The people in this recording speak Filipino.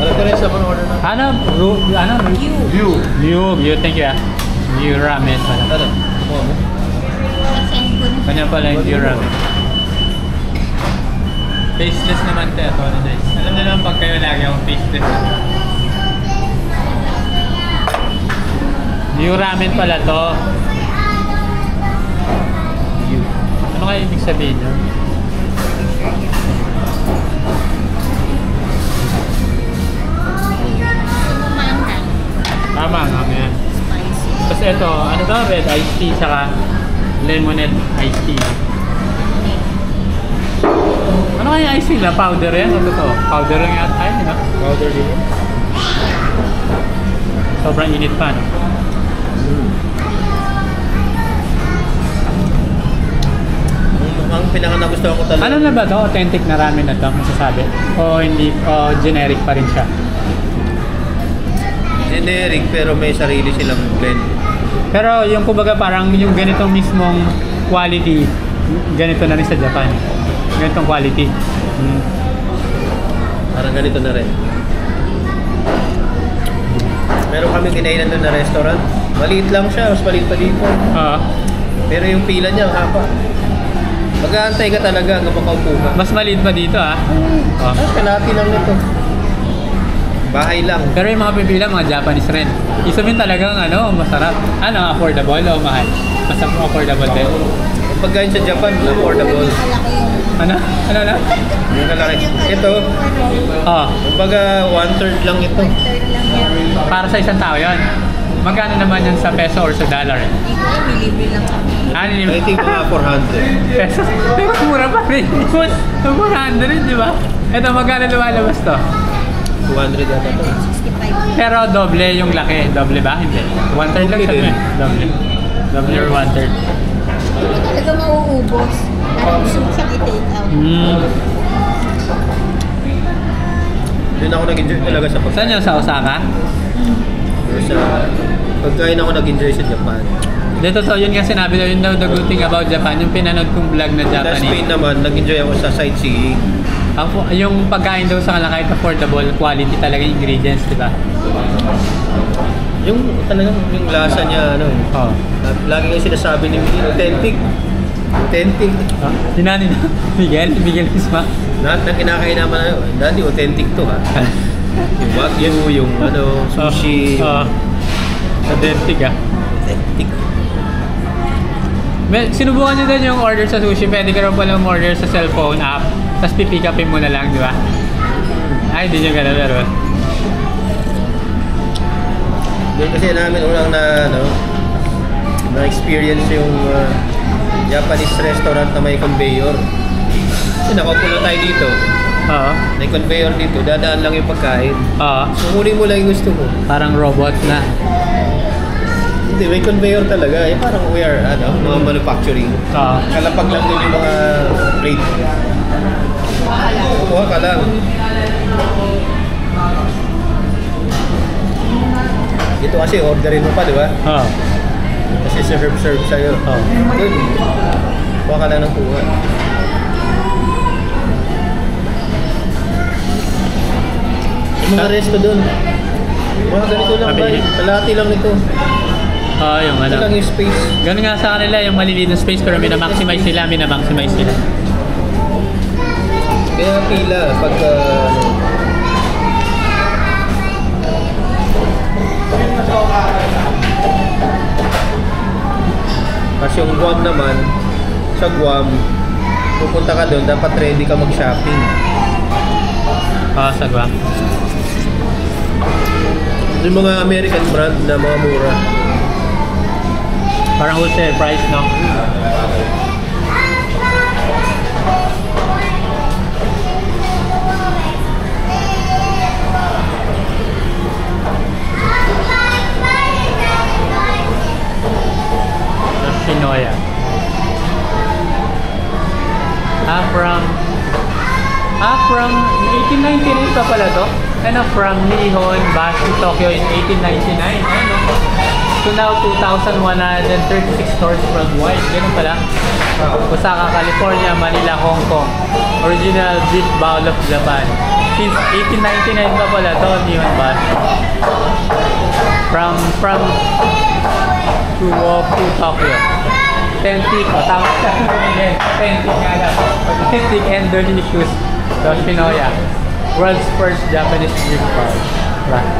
Ano ka rin sa mga order na? Ano? View, thank you ah. View ramen pala. Ano? Kuha mo? Kanya pala yung view ramen. Faceless naman tayo, apologize. Alam na naman pag kayo lagi akong faceless. View ramen pala to. View. Ano kaya ibig sabihin nyo? Tama nga yan. Tapos ito, ano to? Red iced tea saka lemonade iced tea. Ano kaya iced tea na? Powder yan? Ano to? Powder lang yan tayo, no? Powder din. Sobrang init pa, no? Ang pinaka-nagustuhan ko talaga. Ano na ba to? Authentic na ramen na to, masasabi? O hindi, o generic pa rin siya? Generic pero may sarili silang blend. Pero yung kumbaga parang yung ganitong mismong quality, ganito na rin sa Japan. Ganitong quality. Parang ganito na rin. Meron kami kinainan doon na restaurant. Maliit lang siya, mas maliit pa dito. Pero yung pila niya, haba. Mag-aantay ka talaga hanggang makaupo ka. Mas maliit pa dito ah. Kalahati lang nito. Bahay lang. Pero yung mga pipila, mga Japanese rin. Isamin talagang ano, masarap. Ano, affordable o mahal? Mas affordable din. Pagkain sa Japan, affordable. Ano? Ano na? Yung kalaki. Ito, kumbaga 1/3 lang ito. Para sa isang tao yun. Magkano naman yan sa peso or sa dollar? Nilibre lang kami. I think mga 400. Peso? Pero mura pa rin. 400 di ba? Ito, magkano lumalabas to? 200 yata ito. 65. Pero doble yung laki. Doble ba? Hindi. 1/3 lang sa doble. Doble. Doble or 1/3. Hindi talaga mauubos. Parang gusto mo siyang i-take out. Doon ako nag-enjoy talaga sa pagkain. Saan yun? Sa Osaka? Sa pagkain ako nag-enjoy sa Japan. Dito to, yun nga sinabi daw, yun daw the good thing about Japan, yung pinanood kong vlog na Sa Japanese. Spain naman, nag-enjoy ako sa sightseeing. Yung pagkain daw sa kanila kahit affordable, quality talaga yung ingredients, di ba? Yung talagang yung lasa niya, ano eh. Lagi nga sinasabi ni Miguel, authentic. Authentic. Dinani na, Miguel Isma. Lahat na kinakain naman na yun, dati authentic to ha. Yung wagyu, yung ano, sushi. Authentic ah. Authentic. Sinubukan nyo din yung order sa sushi, pwede ka rin pala order sa cellphone app, tapos pipick upin mo na lang, di ba? Ay, hindi nyo gano'n, pero Doon kasi namin unang na-experience yung Japanese restaurant na may conveyor. Kasi nakaupo tayo dito. May conveyor dito, dadaan lang yung pagkain. So, kunin mo lang yung gusto mo. Parang robot na. Hindi, may conveyor talaga. Eh, parang we are, mga manufacturing. Kalapag lang din yung mga plate. Kuha ka lang. Dito kasi orderin mo pa, di ba? Kasi serve sa'yo. Good. Kuha ka lang ng kuha. Yung mga resto doon. Mga ganito lang ba? Kalahati lang nito. Yung ano. Ito lang yung space. Ganun nga sa kanila, yung maliliit na space pero minamaximize sila. Kaya pila pag kasi yung Guam naman, sa Guam, pupunta ka doon, dapat ready ka mag-shopping. Sa Guam. Yung mga American brand na mga mura. Parang wholesale price, no? Shinoya. From 1899 pa pala to? From Nihon, Bashi, Tokyo in 1899. So now, 2,136 stores worldwide. Ganun pala. Osaka, California, Manila, Hong Kong. Original beef bowl of Japan. Since 1899 pa pala to, Nihon Bashi. From Chugoku, Tokyo. Authentic, tama siya. Authentic nga lang. Authentic and delicious. Yoshinoya. World's first Japanese drink bar. Right.